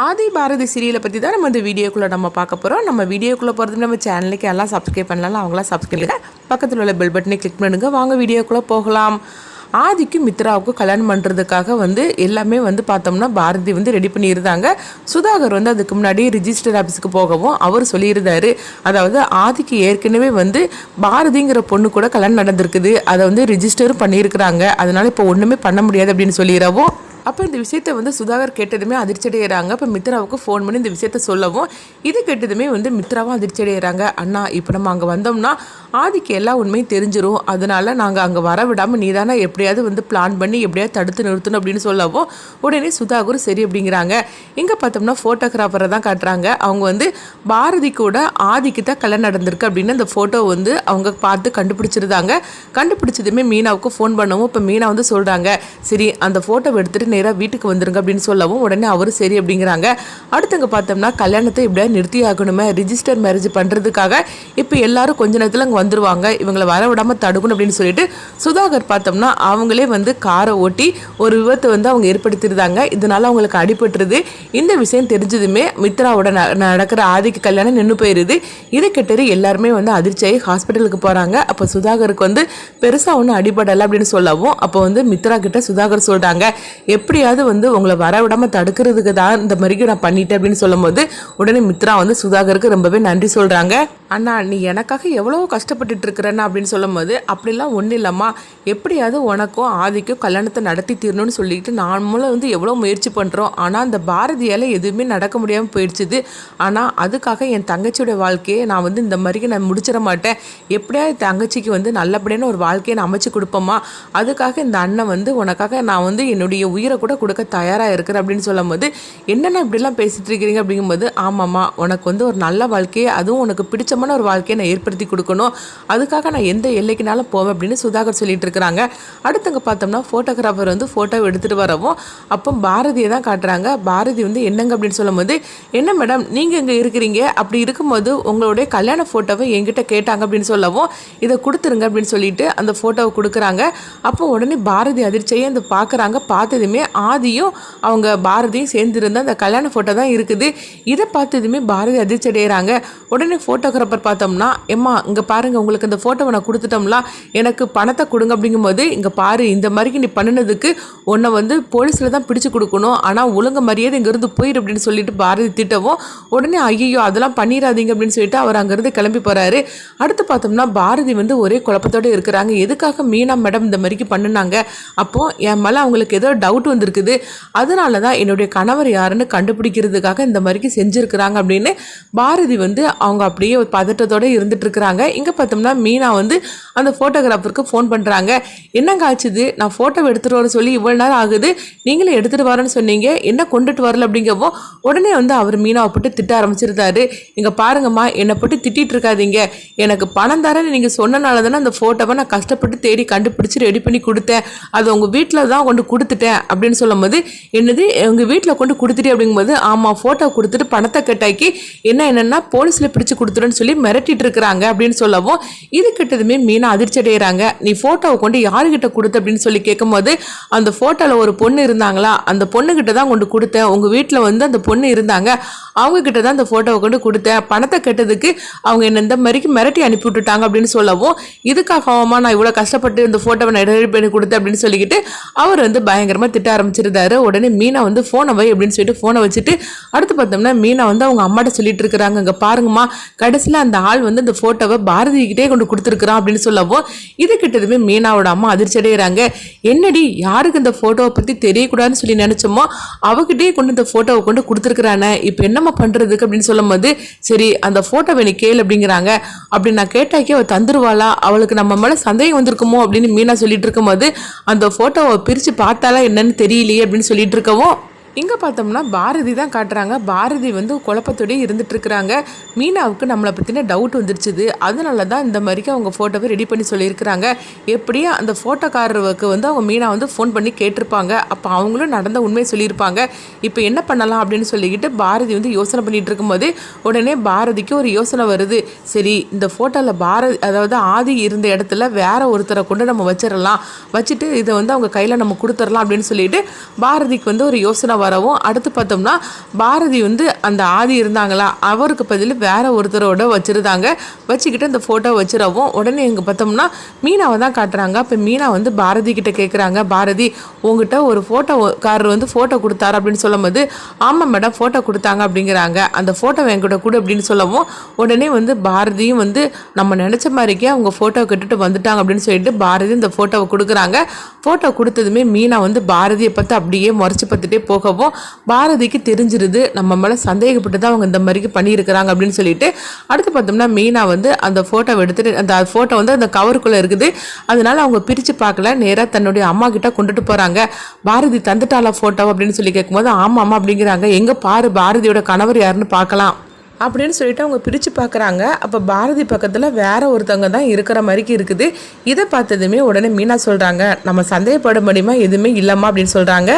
ஆதி பாரதி சீரியலை பற்றி தான் நம்ம இந்த வீடியோக்குள்ளே நம்ம பார்க்க போகிறோம். நம்ம வீடியோக்குள்ளே போகிறது நம்ம சேனலுக்கு எல்லாம் சப்ஸ்கிரைப் பண்ணலாம், அவங்களாம் சப்ஸ்கிரைப் பக்கத்தில் உள்ள பெல் பட்டனை கிளிக் பண்ணுங்க. வாங்க வீடியோக்குள்ளே போகலாம். ஆதிக்கும் மித்ராவுக்கும் கல்யாணம் பண்ணுறதுக்காக எல்லாமே பார்த்தோம்னா பாரதி ரெடி பண்ணியிருந்தாங்க. சுதாகர் அதுக்கு முன்னாடி ரிஜிஸ்டர் ஆஃபீஸுக்கு போகவும் அவர் சொல்லியிருந்தாரு. அதாவது ஆதிக்கு ஏற்கனவே பாரதிங்கிற பொண்ணு கூட கல்யாணம் நடந்திருக்குது, அதை ரிஜிஸ்டரும் பண்ணியிருக்கிறாங்க, அதனால் இப்போ ஒன்றுமே பண்ண முடியாது அப்படின்னு சொல்லிடவும் அப்போ இந்த விஷயத்தை சுதாகர் கேட்டதுமே அதிர்ச்சி அடைகிறாங்க. இப்போ மித்ராவுக்கு ஃபோன் பண்ணி இந்த விஷயத்த சொல்லவும் இது கேட்டதுமே மித்ராவும் அதிர்ச்சி அடைகிறாங்க. அண்ணா இப்போ நம்ம அங்கே வந்தோம்னா ஆதிக்கு எல்லா உண்மையும் தெரிஞ்சிடும், அதனால நாங்கள் அங்கே வர விடாமல் நீ தானே எப்படியாவது பிளான் பண்ணி எப்படியாவது தடுத்து நிறுத்தணும் அப்படின்னு சொல்லவும் உடனே சுதாகர் சரி அப்படிங்கிறாங்க. இங்கே பார்த்தோம்னா ஃபோட்டோகிராஃபரை தான் காட்டுறாங்க. அவங்க பாரதி கூட ஆதிக்கு தான் கல்யாணம் நடந்திருக்கு அப்படின்னு அந்த ஃபோட்டோ அவங்க பார்த்து கண்டுபிடிச்சிருந்தாங்க. கண்டுபிடிச்சதுமே மீனாவுக்கு ஃபோன் பண்ணவும் இப்போ மீனா சொல்கிறாங்க சரி அந்த ஃபோட்டோவை எடுத்துகிட்டு நேராக வீட்டுக்கு வந்துருங்க அப்படின்னு சொல்லவும் உடனே அவரு சரி அப்படிங்கிறாங்க. அடுத்தவங்க பார்த்தோம்னா கல்யாணத்தை இப்படியா நிறுத்தி ஆகணுமே, ரிஜிஸ்டர் மேரேஜ் பண்ணுறதுக்காக இப்போ எல்லாரும் கொஞ்ச நேரத்தில் அங்கே வந்துருவாங்க, இவங்களை வர விடாமல் தடுக்கணும் அப்படின்னு சொல்லிட்டு சுதாகர் பார்த்தோம்னா அவங்களே காரை ஓட்டி ஒரு விபத்தை அவங்க ஏற்படுத்திருந்தாங்க. இதனால அவங்களுக்கு அடிபட்டுருது. இந்த விஷயம் தெரிஞ்சதுமே மித்ராவோட நடக்கிற ஆதிக்கு கல்யாணம் நின்று போயிருது. இதை கெட்டது எல்லாருமே அதிர்ச்சியாகி ஹாஸ்பிட்டலுக்கு போகிறாங்க. அப்போ சுதாகருக்கு பெருசாக ஒன்றும் அடிபடலை அப்படின்னு சொல்லவும் அப்போ மித்ரா கிட்ட சுதாகர் சொல்கிறாங்க எப்படியாவது உங்களை வர விடாமல் தடுக்கிறதுக்கு தான் இந்த மாதிரி நான் பண்ணிட்டேன் அப்படின்னு சொல்லும் போது உடனே மித்ரா சுதாகருக்கு ரொம்பவே நன்றி சொல்கிறாங்க. அண்ணா நீ எனக்காக எவ்வளோ கஷ்டப்பட்டுட்டு இருக்கிறேன்னா அப்படின்னு சொல்லும் போது அப்படிலாம் ஒன்றும் இல்லைம்மா, எப்படியாவது உனக்கும் ஆதிக்கும் கல்யாணத்தை நடத்தி தீரணும்னு சொல்லிட்டு நாமளும் எவ்வளோ முயற்சி பண்ணுறோம், ஆனால் அந்த பாரதியால் எதுவுமே நடக்க முடியாமல் போயிடுச்சுது. ஆனால் அதுக்காக என் தங்கச்சியோட வாழ்க்கையை நான் இந்த மாதிரி நான் முடிச்சிட மாட்டேன், எப்படியாவது தங்கச்சிக்கு நல்லபடியான ஒரு வாழ்க்கையை நான் அமைச்சு கொடுப்போம்மா, அதுக்காக இந்த அண்ணன் உனக்காக நான் என்னுடைய உயிரை கூட கொடுக்க தயாராக இருக்கிறேன் அப்படின்னு சொல்லும் போது என்னென்ன இப்படிலாம் பேசிட்டு இருக்கிறீங்க அப்படிங்கும்போது ஆமாம்மா உனக்கு ஒரு நல்ல வாழ்க்கையை அதுவும் உனக்கு பிடிச்சமான ஒரு வாழ்க்கையை நான் ஏற்படுத்தி கொடுக்கணும், அதுக்காக நான் எந்த எல்லைக்குனாலும் போவேன் அப்படின்னு சுதாகர் சொல்லிட்டு இருக்கிறாங்க. அடுத்தவங்க பார்த்தோம்னா ஃபோட்டோகிராஃபர் ஃபோட்டோ எடுத்துகிட்டு வரவும் அப்போ பாரதியை தான் காட்டுறாங்க. பாரதி என்னங்க அப்படின்னு சொல்லும் போது என்ன மேடம் நீங்கள் இங்கே இருக்கிறீங்க, அப்படி இருக்கும்போது உங்களுடைய கல்யாண ஃபோட்டோவை என்கிட்ட கேட்டாங்க அப்படின்னு சொல்லவும் இதை கொடுத்துருங்க அப்படின்னு சொல்லிட்டு அந்த ஃபோட்டோவை கொடுக்குறாங்க. அப்போ உடனே பாரதி அதிர்ச்சியை பார்க்குறாங்க. பார்த்ததுமே ஆதியும் அவங்க பாரதியும் சேர்ந்துருந்த அந்த கல்யாண ஃபோட்டோ தான் இருக்குது. இதை பார்த்ததுமே பாரதி அதிர்ச்சி அடைகிறாங்க. உடனே ஃபோட்டோகிராஃபர் பார்த்தோம்னா எம்மா இங்கே பாருங்கள் உங்களுக்கு இந்த ஃபோட்டோவை நான் கொடுத்துட்டோம்லாம், எனக்கு பணத்தை கொடுங்க அப்படிங்கும்போது இங்கே பாரு இந்த மாதிரி நீ பண்ணினதுக்கு உன்னை போலீஸில் தான் பிடிச்சு கொடுக்கணும், ஆனால் ஒழுங்கு மரியாதை இங்கேருந்து போயிடு அப்படின்னு சொல்லிட்டு பாரதி திட்டவும் உடனே ஐயோ அதெல்லாம் பண்ணிடாதீங்க அப்படின்னு சொல்லிட்டு அவர் அங்கேருந்து கிளம்பி போகிறாரு. அடுத்து பார்த்தோம்னா பாரதி ஒரே குழப்பத்தோடு இருக்கிறாங்க. எதுக்காக மீனா மேடம் இந்த மாதிரிக்கு பண்ணினாங்க, அப்போது என் மேலே அவங்களுக்கு ஏதோ டவுட் வந்திருக்குது, அதனால தான் என்னுடைய கணவர் யாருன்னு கண்டுபிடிக்கிறதுக்காக இந்த மாதிரிக்கு செஞ்சுருக்கிறாங்க அப்படின்னு பாரதி அவங்க அப்படியே ஒரு பதட்டத்தோடு இருந்துட்டு இருக்கிறாங்க. இங்கே பார்த்தோம்னா மீனா அந்த ஃபோட்டோகிராஃபருக்கு ஃபோன் பண்ணுறாங்க. என்னங்க ஆச்சுது, நான் ஃபோட்டோ எடுத்துகிட்டு வர சொல்லி இவ்வளோ நேரம் ஆகுது, நீங்களே எடுத்துகிட்டு வரேன்னு சொன்னீங்க, என்ன கொண்டுட்டு வரல அப்படிங்கவும் உடனே அவர் மீனாவை போட்டு திட்ட ஆரம்பிச்சிருந்தாரு. இங்கே பாருங்கம்மா என்னை போட்டு திட்டிகிட்டு இருக்காதீங்க, எனக்கு பணம் தரேன்னு நீங்கள் சொன்னனால தானே அந்த ஃபோட்டோவை நான் கஷ்டப்பட்டு தேடி கண்டுபிடிச்சி ரெடி பண்ணி கொடுத்தேன், அது உங்கள் வீட்டில் தான் கொண்டு கொடுத்துட்டேன் அப்படின்னு சொல்லும் போது என்னது எங்கள் வீட்டில் கொண்டு கொடுத்துட்டே அப்படிங்கும்போது ஆமாம் ஃபோட்டோ கொடுத்துட்டு பணத்தை கட்டாக்கி என்னென்னா போலீஸில் பிடிச்சு கொடுத்துருன்னு சொல்லி மிரட்டிட்டு இருக்கிறாங்க அப்படின்னு சொல்லவும் இது கிட்டதுமே மீனா அதிர்ச்சி அடைகிறாங்க. நீ ஃபோட்டோவை கொண்டு யாருக்கிட்ட கொடுத்த அப்படின்னு சொல்லி கேட்கும்போது அந்த ஃபோட்டோவில் ஒரு பொண்ணு இருந்தாங்களா, அந்த பொண்ணுக்கிட்ட தான் கொண்டு கொடுத்தேன், உங்கள் வீட்டில் அந்த பொண்ணு இருந்தாங்க அவங்க கிட்ட தான் அந்த ஃபோட்டோவை கொண்டு கொடுத்தேன், பணத்தை கெட்டதுக்கு அவங்க என்ன இந்த மாதிரிக்கு மிரட்டி அனுப்பி விட்டுட்டாங்க அப்படின்னு சொல்லவும் இதுக்காகவாமா நான் இவ்வளோ கஷ்டப்பட்டு இந்த ஃபோட்டோவை நான் ரெடி பண்ணி கொடுத்தேன் அப்படின்னு சொல்லிக்கிட்டு அவர் பயங்கரமாக திட்ட ஆரம்பிச்சிருந்தாரு. உடனே மீனா ஃபோனை வை அப்படின்னு சொல்லிட்டு ஃபோனை வச்சுட்டு அடுத்து பார்த்தோம்னா மீனா அவங்க அம்மாட்ட சொல்லிட்டு இருக்கிறாங்க. இங்கே பாருங்கம்மா கடைசியில் அந்த ஆள் இந்த ஃபோட்டோவை பாரதிக்கிட்டே கொண்டு கொடுத்துருக்குறான் அப்படின்னு சொல்லவும் இது கிட்டதுமே மீனாவோட அம்மா அதிர்ச்சி அடைகிறாங்க. என்னடி யாருக்கு இந்த ஃபோட்டோவை பற்றி தெரியக்கூடாதுன்னு சொல்லி நினச்சோமோ அவகிட்டே கொண்டு இந்த ஃபோட்டோவை கொண்டு கொடுத்துருக்குறானே, இப்போ என்னம்மா பண்ணுறதுக்கு அப்படின்னு சொல்லும் போது சரி அந்த ஃபோட்டோவை நீ கேளு அப்படிங்கிறாங்க. அப்படி நான் கேட்டாக்கே அவள் தந்துருவாளா, அவளுக்கு நம்ம மேலே சந்தேகம் வந்திருக்குமோ அப்படின்னு மீனா சொல்லிட்டு இருக்கும்போது அந்த ஃபோட்டோவை பிரித்து பார்த்தாலா என்னன்னு தெரியலையே அப்படின்னு சொல்லிட்டு இருக்கவும் இங்கே பார்த்தோம்னா பாரதி தான் காட்டுறாங்க. பாரதி குழப்பத்தோடய இருந்துட்டு இருக்கிறாங்க. மீனாவுக்கு நம்மளை பற்றின டவுட் வந்துருச்சுது, அதனால தான் இந்த மாதிரிக்கு அவங்க ஃபோட்டோவை ரெடி பண்ணி சொல்லியிருக்கிறாங்க. எப்படியும் அந்த ஃபோட்டோக்காரருக்கு அவங்க மீனா ஃபோன் பண்ணி கேட்டிருப்பாங்க, அப்போ அவங்களும் நடந்த உண்மையை சொல்லியிருப்பாங்க. இப்போ என்ன பண்ணலாம் அப்படின்னு சொல்லிக்கிட்டு பாரதி யோசனை பண்ணிகிட்டு இருக்கும்போது உடனே பாரதிக்கு ஒரு யோசனை வருது. சரி இந்த ஃபோட்டோவில் பாரதி அதாவது ஆதி இருந்த இடத்துல வேற ஒருத்தரை கொண்டு நம்ம வச்சிடலாம், வச்சுட்டு இதை அவங்க கையில் நம்ம கொடுத்துடலாம் அப்படின்னு சொல்லிட்டு பாரதிக்கு ஒரு யோசனை வரவும் அடுத்து பார்த்தோம்னா பாரதி வந்து அந்த ஆதி இருந்தாங்களா அவருக்கு பதில் வேற ஒருத்தரோட வச்சுருந்தாங்க. வச்சுக்கிட்டு அந்த ஃபோட்டோ வச்சிடவும் உடனே எங்கே பார்த்தோம்னா மீனாவை தான் காட்டுறாங்க. அப்போ மீனா வந்து பாரதி கிட்ட கேட்குறாங்க, பாரதி உங்ககிட்ட ஒரு ஃபோட்டோக்காரர் வந்து ஃபோட்டோ கொடுத்தாரு அப்படின்னு சொல்லும்போது ஆமாம் மேடம் ஃபோட்டோ கொடுத்தாங்க அப்படிங்கிறாங்க. அந்த ஃபோட்டோவை என்கிட்ட கொடு அப்படின்னு சொல்லவும் உடனே வந்து பாரதியும் வந்து நம்ம நினச்ச மாதிரிக்கே அவங்க ஃபோட்டோ கட்டுட்டு வந்துட்டாங்க அப்படின்னு சொல்லிட்டு பாரதி இந்த ஃபோட்டோவை கொடுக்குறாங்க. ஃபோட்டோ கொடுத்ததுமே மீனா வந்து பாரதியை பார்த்து அப்படியே முறைச்சி பார்த்துட்டே போகவும் பாரதிக்கு தெரிஞ்சிருது நம்ம மேலே சந்தேகப்பட்டு தான் அவங்க இந்த மாதிரிக்கு பண்ணியிருக்கிறாங்க அப்படின்னு சொல்லிட்டு அடுத்து பார்த்தோம்னா மீனா வந்து அந்த ஃபோட்டோவை எடுத்துட்டு அந்த ஃபோட்டோ வந்து அந்த கவருக்குள்ளே இருக்குது. அதனால அவங்க பிரித்து பார்க்கல, நேராக தன்னுடைய அம்மா கிட்ட கொண்டுட்டு போகிறாங்க. பாரதி தந்துட்டாளா ஃபோட்டோ அப்படின்னு சொல்லி கேட்கும்போது ஆமாம் அப்படிங்கிறாங்க. எங்கே பாரு பாரதியோட கணவர் யாருன்னு பார்க்கலாம் அப்படின்னு சொல்லிட்டு அவங்க பிரித்து பார்க்குறாங்க. அப்போ பாரதி பக்கத்தில் வேற ஒருத்தவங்க தான் இருக்கிற மாதிரிக்கு இருக்குது. இதை பார்த்ததுமே உடனே மீனா சொல்கிறாங்க, நம்ம சந்தேகப்பட முடியுமா எதுவுமே இல்லைம்மா அப்படின்னு சொல்கிறாங்க.